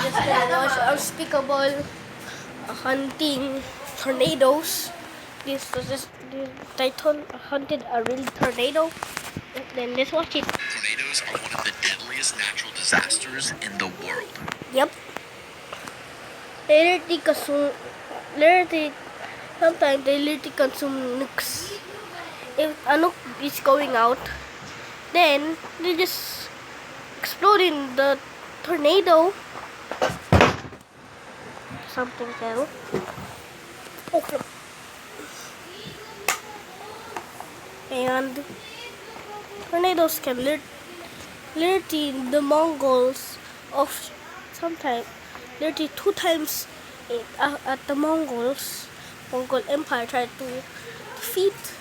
just gonna watch Unspeakable Hunting Tornadoes. This was just the title, Hunted a Real Tornado. And then let's watch it. Tornadoes are one of the deadliest natural disasters in the world. Yep. Literally, sometimes they literally consume nukes. If a nuke is going out, then they just explode in the tornado. Something else. Okay. And tornadoes can literally the Mongols of sometimes literally 2 times at the Mongol Empire tried to defeat.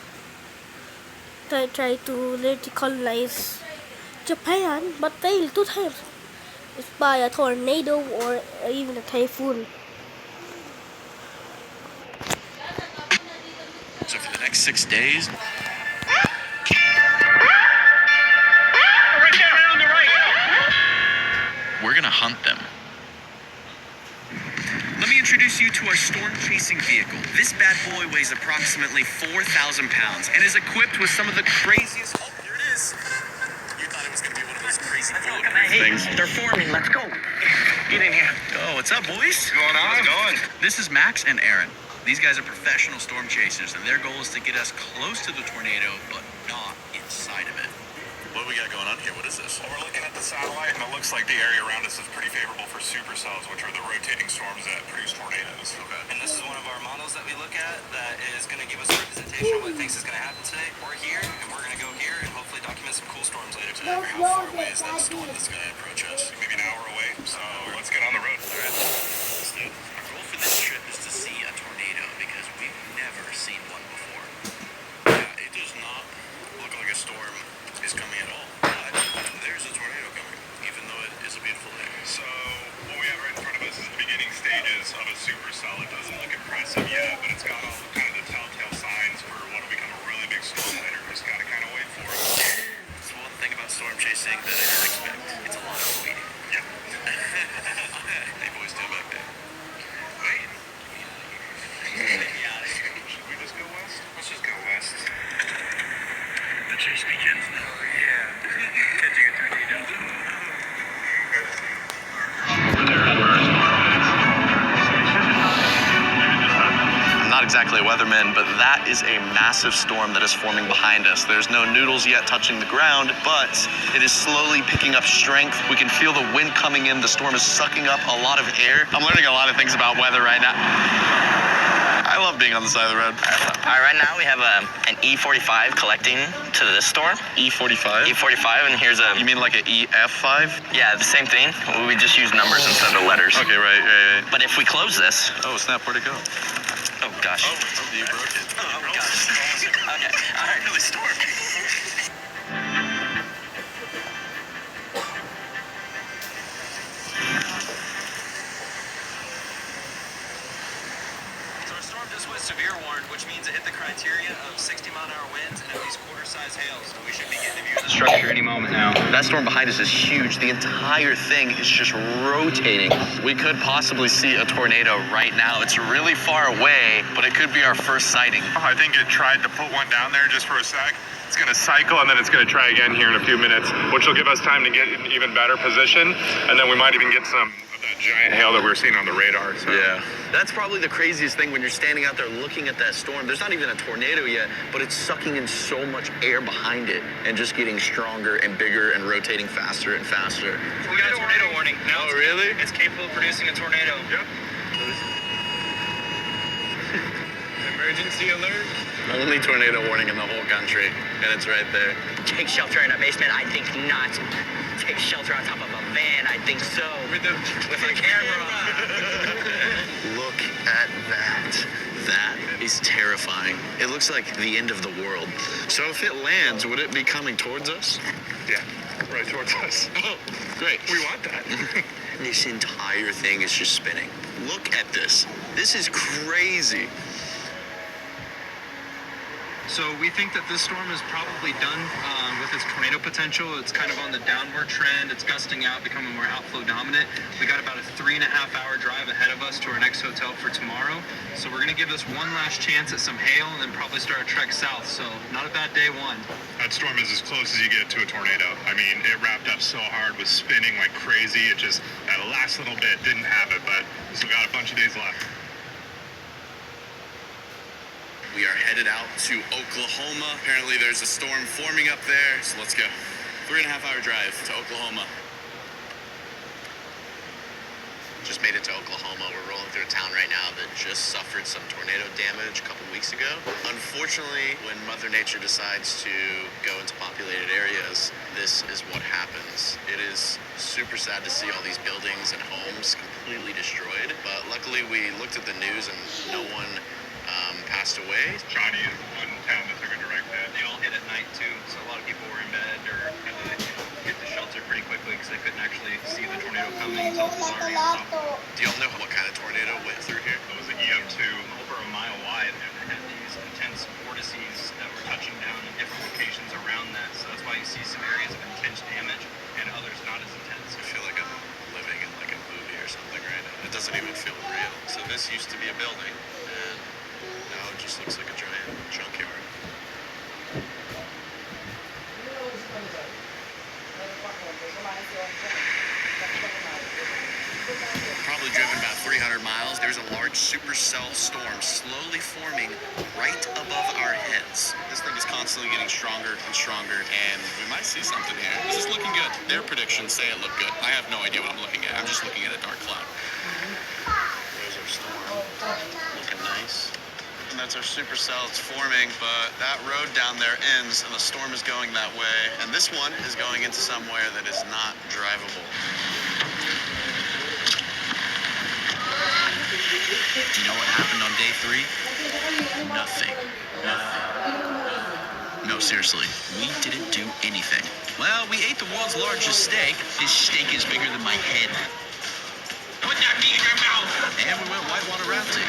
They tried to literally colonize Japan, but failed 2 times. It's by a tornado or even a typhoon. So for the next 6 days, we're gonna hunt them. Let me introduce you to our storm-chasing vehicle. This bad boy weighs approximately 4,000 pounds and is equipped with some of the craziest... Oh, here it is. You thought it was gonna be one of those crazy things. They're forming. Let's go. Get in here. Oh, what's up, boys? What's going on? How's it going? This is Max and Aaron. These guys are professional storm chasers, and their goal is to get us close to the tornado, but not inside of it. What do we got going on here? What is this? Well, we're looking at the satellite, and it looks like the area around us is pretty favorable for supercells, which are the rotating storms that produce tornadoes. Okay. And this is one of our models that we look at that is going to give us a representation of what it thinks is going to happen today. We're here, and we're going to go here and hopefully document some cool storms later today. How far away is that storm that's going to approach us? Maybe an hour away. So let's get on the road. All right. Let's do it. Our goal for this trip is to see a tornado because we've never seen one before. Yeah, it does not look like a storm is coming at all. But there's a tornado coming, even though it is a beautiful day. So what we have right in front of us is the beginning stages of a supercell. It doesn't look impressive yet, but it's got all kind of the telltale signs for what will become a really big storm later. Just got to kind of wait for it. That's one thing about storm chasing that I didn't expect. It's a lot of waiting. Yeah. Hey, boys, do back there. Wait. Should we just go west? Let's just go west. The chase begins now. Yeah. Catching a tornado. I'm not exactly a weatherman, but that is a massive storm that is forming behind us. There's no noodles yet touching the ground, but it is slowly picking up strength. We can feel the wind coming in. The storm is sucking up a lot of air. I'm learning a lot of things about weather right now. I love being on the side of the road. All right, right now we have an E45 collecting to this storm. E45? E45, and here's a... You mean like an EF5? Yeah, the same thing. We just use numbers instead of letters. Okay, right. But if we close this... Oh, snap, where'd it go? Oh, gosh. Oh, you broke it. Oh, gosh. Okay, all right. Really storm. So our storm just went severe warned, which means it hit the criteria of 60-mile-an-hour winds and at least quarter-size hail. So we should be getting a view of the structure any moment now. That storm behind us is huge. The entire thing is just rotating. We could possibly see a tornado right now. It's really far away, but it could be our first sighting. I think it tried to put one down there just for a sec. It's going to cycle, and then it's going to try again here in a few minutes, which will give us time to get in even better position, and then we might even get some of that giant hail that we're seeing on the radar. So. Yeah. That's probably the craziest thing when you're standing out there looking at that storm. There's not even a tornado yet, but it's sucking in so much air behind it and just getting stronger and bigger and rotating faster and faster. We got a tornado warning. Now Oh, really? It's capable of producing a tornado. Yep. Emergency alert. Only tornado warning in the whole country, and it's right there. Take shelter in a basement? I think not. Take shelter on top of a van? I think so. With a camera. Look at that. That is terrifying. It looks like the end of the world. So if it lands, would it be coming towards us? Yeah, right towards us. Oh, great. We want that. This entire thing is just spinning. Look at this. This is crazy. So we think that this storm is probably done with its tornado potential. It's kind of on the downward trend. It's gusting out, becoming more outflow dominant. We got about a 3.5-hour drive ahead of us to our next hotel for tomorrow. So we're going to give this one last chance at some hail and then probably start a trek south. So not a bad day one. That storm is as close as you get to a tornado. I mean, it wrapped up so hard, was spinning like crazy. It just, that last little bit didn't have it, but we still got a bunch of days left. We are headed out to Oklahoma. Apparently there's a storm forming up there, so let's go. 3.5-hour drive to Oklahoma. Just made it to Oklahoma. We're rolling through a town right now that just suffered some tornado damage a couple weeks ago. Unfortunately, when Mother Nature decides to go into populated areas, this is what happens. It is super sad to see all these buildings and homes completely destroyed, but luckily we looked at the news and no one passed away. Johnny is one town that took a direct hit. They all hit at night too, so a lot of people were in bed or had to get to shelter pretty quickly because they couldn't actually see the tornado coming until it was already on top. Do y'all know what kind of tornado went through here? It was an EM2. Over a mile wide, and it had these intense vortices that were touching down in different locations around that. So that's why you see some areas of intense damage and others not as intense. I feel like I'm living in like a movie or something right now. It doesn't even feel real. So this used to be a building, and now it just looks like a giant junkyard. Probably driven about 300 miles. There's a large supercell storm slowly forming right above our heads. This thing is constantly getting stronger and stronger, and we might see something here. This is looking good. Their predictions say it looked good. I have no idea what I'm looking at. I'm just looking at a dark cloud. There's our storm. Looking nice. And that's our supercell. It's forming, but that road down there ends, and the storm is going that way. And this one is going into somewhere that is not drivable. Do you know what happened on day 3? Nothing. No, seriously, we didn't do anything. Well, we ate the world's largest steak. This steak is bigger than my head. Put that meat in your mouth! And we went whitewater rafting.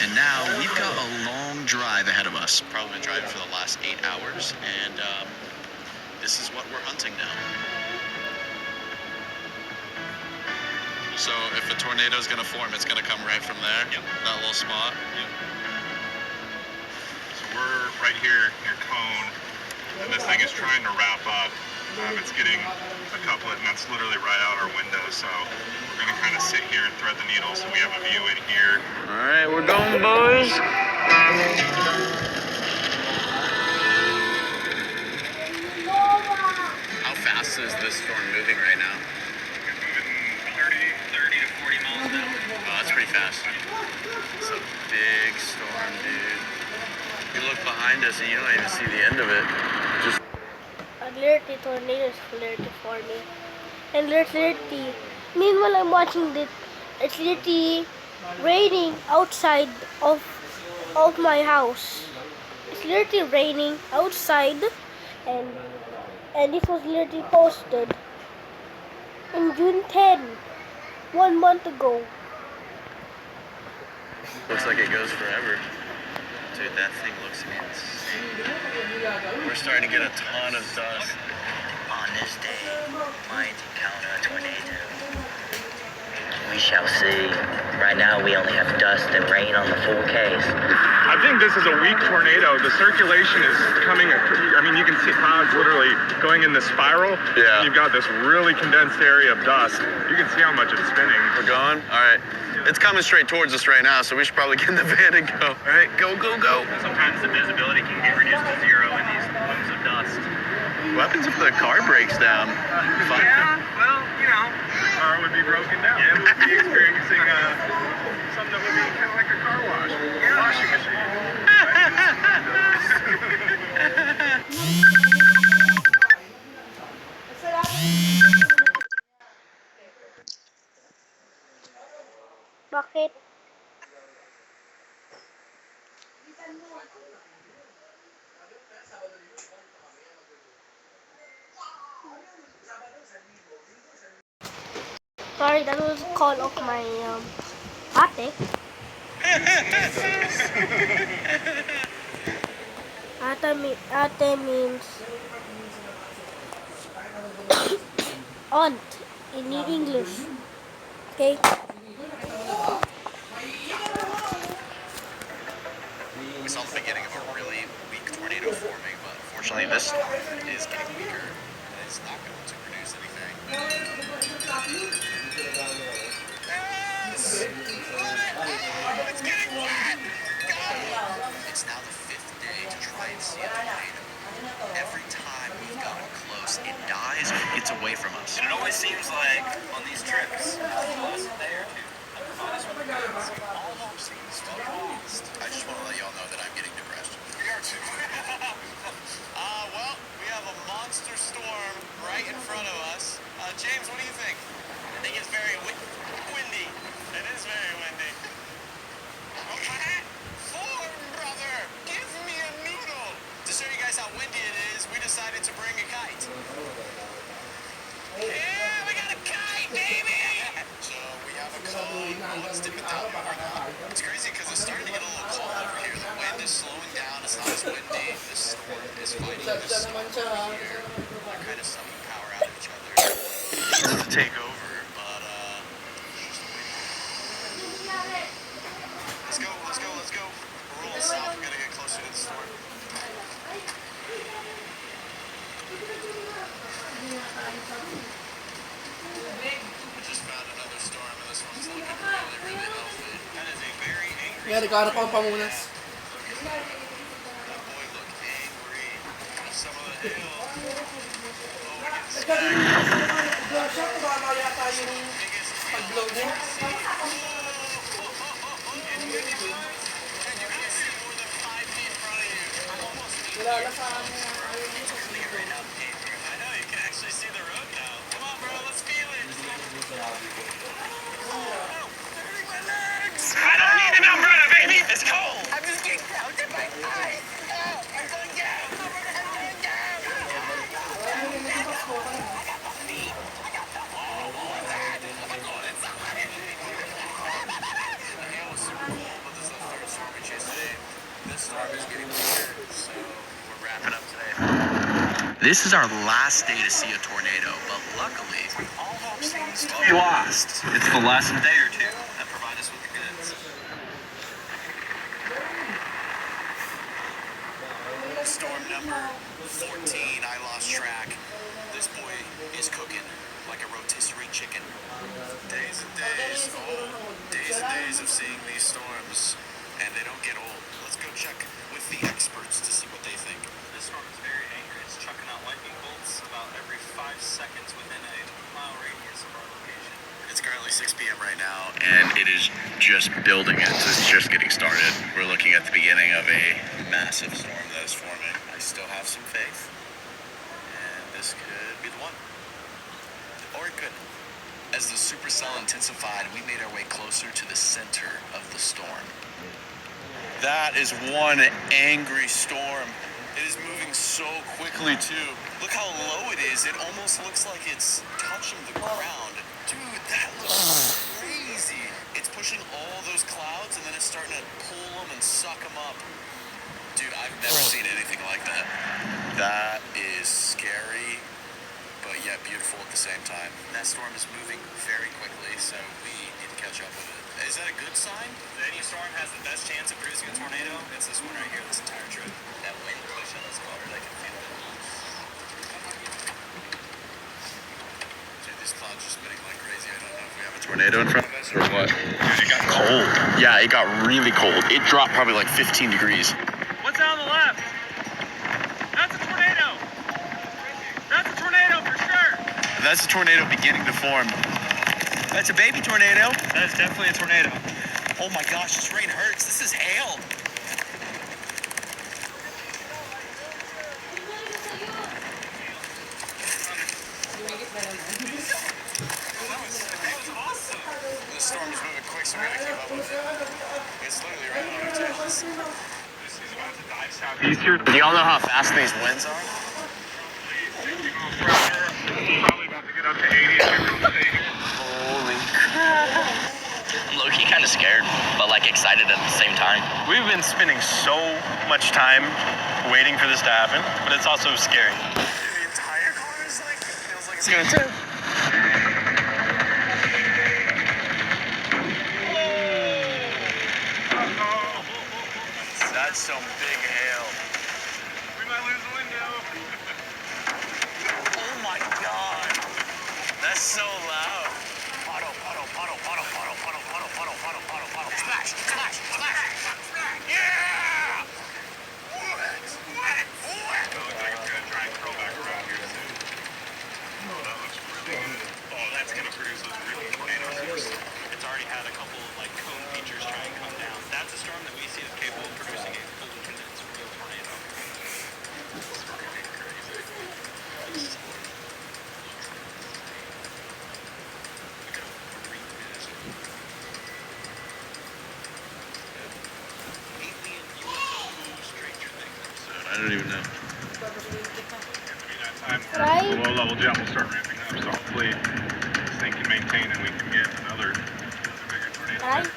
And now we've got a long drive ahead of us. Probably been driving for the last 8 hours, and this is what we're hunting now. So if a tornado is going to form, it's going to come right from there? Yep. That little spot? Yep. So we're right here near Cone, and this thing is trying to wrap up. It's getting a couplet, and that's literally right out our window. So we're gonna kind of sit here and thread the needle so we have a view in here. All right, we're going, boys. How fast is this storm moving right now? It's moving 30 to 40 miles an hour. Oh, that's pretty fast. It's a big storm, dude. You look behind us and you don't even see the end of it. Just Literally tornadoes literally forming. And there's literally, meanwhile I'm watching this, it's literally raining outside of my house. It's literally raining outside, and this was literally posted in June 10, 1 month ago. looks like it goes forever. Dude, that thing looks insane. We're starting to get a ton of dust. On this day, might encounter a tornado. We shall see. Right now, we only have dust and rain on the forecast. I think this is a weak tornado. The circulation is coming. I mean, you can see clouds literally going in the spiral. Yeah. You've got this really condensed area of dust. You can see how much it's spinning. We're going? All right. It's coming straight towards us right now, so we should probably get in the van and go. All right, go, go, go. Sometimes the visibility can get reduced to 0 in these plumes of dust. What happens if the car breaks down? Fine. Yeah, well, you know. Car would be broken down. Yeah, we'd be experiencing something that would be kind of like a car wash. Yeah. Washing machine. Bakit? Sorry, that was a call of my Ate? Ate means aunt in English. Okay? We saw the beginning of a really weak tornado forming, but unfortunately this storm is getting weaker and it's not going to produce anything. It's getting wet! It's now the 5th day to try and see a tornado. Every time we've gotten close, it dies or gets away from us. And it always seems like on these trips, last day or two, minus with the goods, all hope seems to be lost. I just want to let y'all know that I'm getting depressed. We are too. Well, we have a monster storm right in front of us. James, what do you think? I think it's very windy. It is very windy. Oh, my hat! Form, brother! Give me a noodle! To show you guys how windy it is, we decided to bring a kite. Yeah, we got a kite, baby! So we have a cone. Let's dip it down right now. It's crazy because it's starting to get a little cold over here. The wind is slowing down. It's not as windy. This storm is fighting this storm over here. They're kind of sucking power out of each other. To take over, but it's just windy. Let's go, let's go, let's go. We're rolling south. We gotta get closer to the storm. We just found another storm, and this one's looking really, really healthy. That is a very angry Yeah, nagkahanap ako ng pamunas. That boy looked angry. Some of the hail. Oh, we get Teka, blow siya. Tumama yata yung biggest hail. pag-blow niya. You can see more than 5 feet in front of you. I'm almost Wala na sa amin. It's clear enough paper. I know, you can actually see the road now. Come on, bro, let's feel it. Oh, no. They're hurting my legs. I don't need an umbrella, baby. It's cold. I'm just getting out in my eyes. Oh, I'm going down. I'm going down. The hail was super cold, but this is the 3rd storm we chased today. This storm is getting weaker, so we're wrapping up today. This is our last day to see a tornado, but luckily, all hope seems to We lost. It's the last day or two that provide us with the goods. Storm number 14, I lost track. This boy is cooking like a rotisserie chicken. Days and days of seeing these storms, and they don't get old. Let's go check with the experts to see what they think. This storm is very angry. It's chucking out lightning bolts about every 5 seconds within a 2-mile radius of our location. It's currently 6 p.m. right now, and it is just building. It's just getting started. We're looking at the beginning of a massive storm that is forming. I still have some faith, and this could be the one. Or it couldn't. As the supercell intensified, we made our way closer to the center of the storm. That is one angry storm. It is moving so quickly, too. Look how low it is. It almost looks like it's touching the ground. Dude, that looks crazy. It's pushing all those clouds, and then it's starting to pull them and suck them up. Dude, I've never seen anything like that. That is scary, but yet beautiful at the same time. That storm is moving very quickly, so we need to catch up with it. Is that a good sign? If any storm has the best chance of producing a tornado, it's this one right here, this entire trip. That wind push on this cloud, I can feel it. Dude, these clouds are spinning like crazy. I don't know if we have a tornado in front of us or what. Dude, it got cold. Yeah, it got really cold. It dropped probably like 15 degrees. What's on the left? That's a tornado. That's a tornado for sure. That's a tornado beginning to form. That's a baby tornado. That is definitely a tornado. Oh my gosh, this rain hurts. This is hail. This storm is moving quick, so we gotta keep up with it. It's literally right on our tails. This is about to dive southeast here. Do y'all know how fast these winds are? Probably about to get up to 80 if we were to stay here. Holy crap. I'm low-key kind of scared. excited at the same time. We've been spending so much time waiting for this to happen, but it's also scary. The entire car is like, feels like it's gonna tip. That's some big hail. We might lose the window. Oh my God. That's so loud. Puddle, puddle, puddle, puddle, puddle, puddle, puddle, puddle, puddle, puddle, puddle. Splash, splash, splash. Yeah! Wet, wet, wet. It looks like it's gonna try and curl back around here soon. Oh, that looks really good. Oh, that's gonna produce those really tornadoes. It's already had a couple of like cone features try and come down. That's a storm that we see is capable of producing a fully condensed real tornado. It's fucking crazy. I don't even know. Right? Low level jet will start ramping up, so hopefully this thing can maintain and we can get another bigger tornado. Right?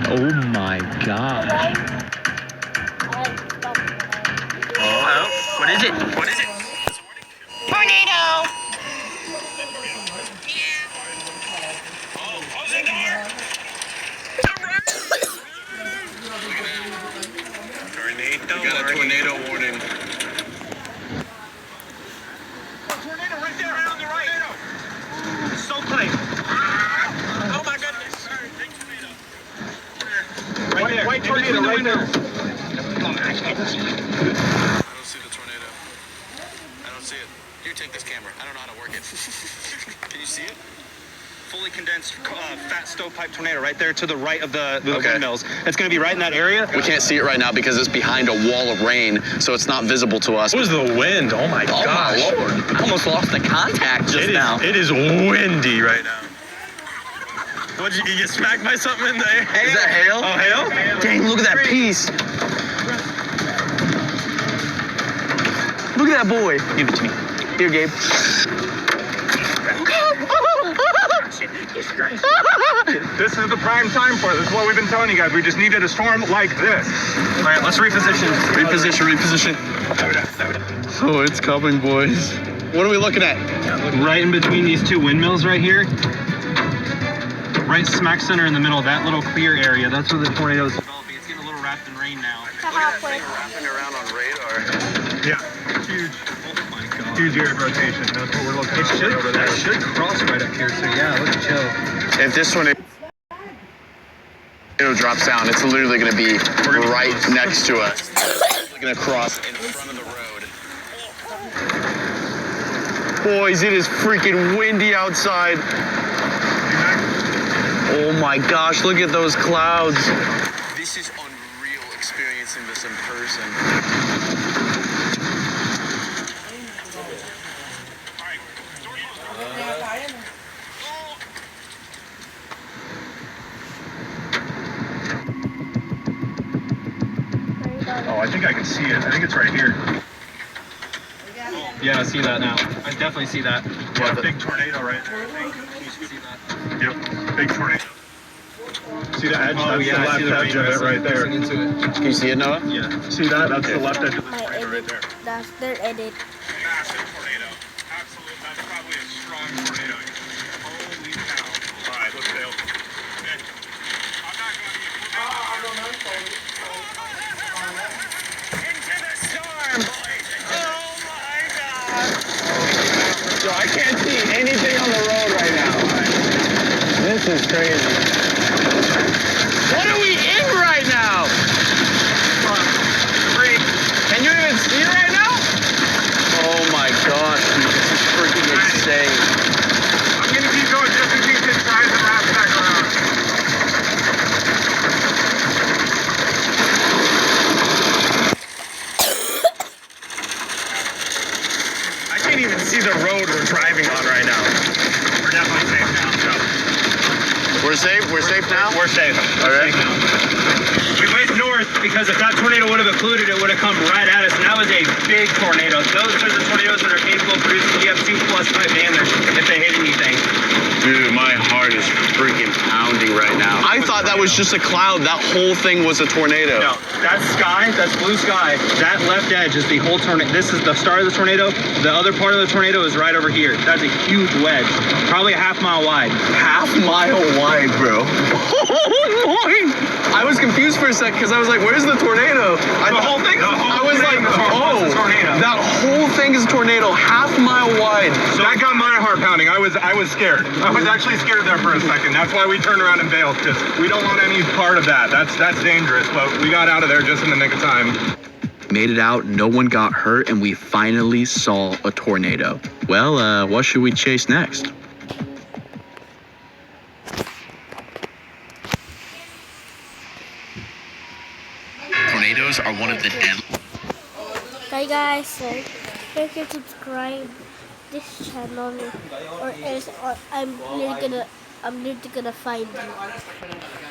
Oh my God. Right? Oh, what is it? What is it? We got a tornado warning. Tornado right there, right on the right. So close. Oh my goodness. Big tornado. Right there. White tornado right there. I don't see the tornado. I don't see it. Here, take this camera. I don't know how to work it. Can you see it? Fully condensed fat stovepipe tornado right there to the right of the Okay. windmills. It's going to be right in that area. We can't see it right now because it's behind a wall of rain, so it's not visible to us. What was the wind? Oh my Oh gosh. my Lord. I almost lost the contact just now. It is windy right now. What'd you get smacked by something in the air? Is that hail? Oh, hail? Dang, look at that piece. Look at that boy. Give it to me. Here, Gabe. This is the prime time for it. This is what we've been telling you guys. We just needed a storm like this. All right, let's reposition. Reposition. Oh, it's coming, boys. What are we looking at? Right in between these two windmills right here. Right smack center in the middle of that little clear area. That's where the tornado is developing. It's getting a little wrapped in rain now. Halfway. Wrapping around on radar. Yeah, huge. Oh my God. Huge area of rotation. That's what we're looking It at should, right over that there. should cross right up here. So yeah, let's chill. If this one drops down, it's literally going to be right next to us. It's going to cross in front of the road. Boys, it is freaking windy outside. Oh my gosh, look at those clouds. This is unreal experiencing this in person. Oh, I think I can see it. I think it's right here. Yeah, I see that now. I definitely see that. Yeah, big tornado right there, I think. See that? Yep, big tornado. See the edge? Oh That's yeah, I the see the left rain edge of it right there. pressing into it. Can you see it, Noah? Yeah. See that? That's the left edge of the My tornado right edit. there. That's their edit. Massive tornado. Absolute. That's probably a strong tornado. Holy cow. All right, let's sail. Okay. I'm not going to into the storm, boys. Oh my God. Yo, I can't see anything on the road right now. This is crazy. What are we in right now? Can you even see right now? Oh my gosh, dude, this is freaking insane. I'm going to keep going just in case it tries to wrap back around. I can't even see the road we're driving on right now. We're definitely safe now, so. We're safe? We're safe now? We're safe. All right. We went north because if that tornado would have occluded, it would have come right at us, and that was a big tornado. Those are the tornadoes that are capable of producing GF2 plus type damage if they hit anything. Dude, my heart is freaking pounding right now. I thought that was just a cloud. That whole thing was a tornado. No, that's sky, that's blue sky. That left edge is the whole tornado. This is the start of the tornado. The other part of the tornado is right over here. That's a huge wedge, probably a half-mile wide. Half-mile wide, bro. Oh my! I was confused for a sec because I was like, "Where's the tornado?" I was like, "Oh, that whole thing is a tornado, half-mile wide." So that got my heart pounding. I was scared. I was actually scared there for a second. That's why we turned around and bailed, because we don't want any part of that. That's dangerous. But we got out of there just in the nick of time. Made it out, no one got hurt, and we finally saw a tornado. Well, what should we chase next? Tornadoes are one of the deadly. Hi guys, so you can subscribe this channel, or else I'm literally gonna find you.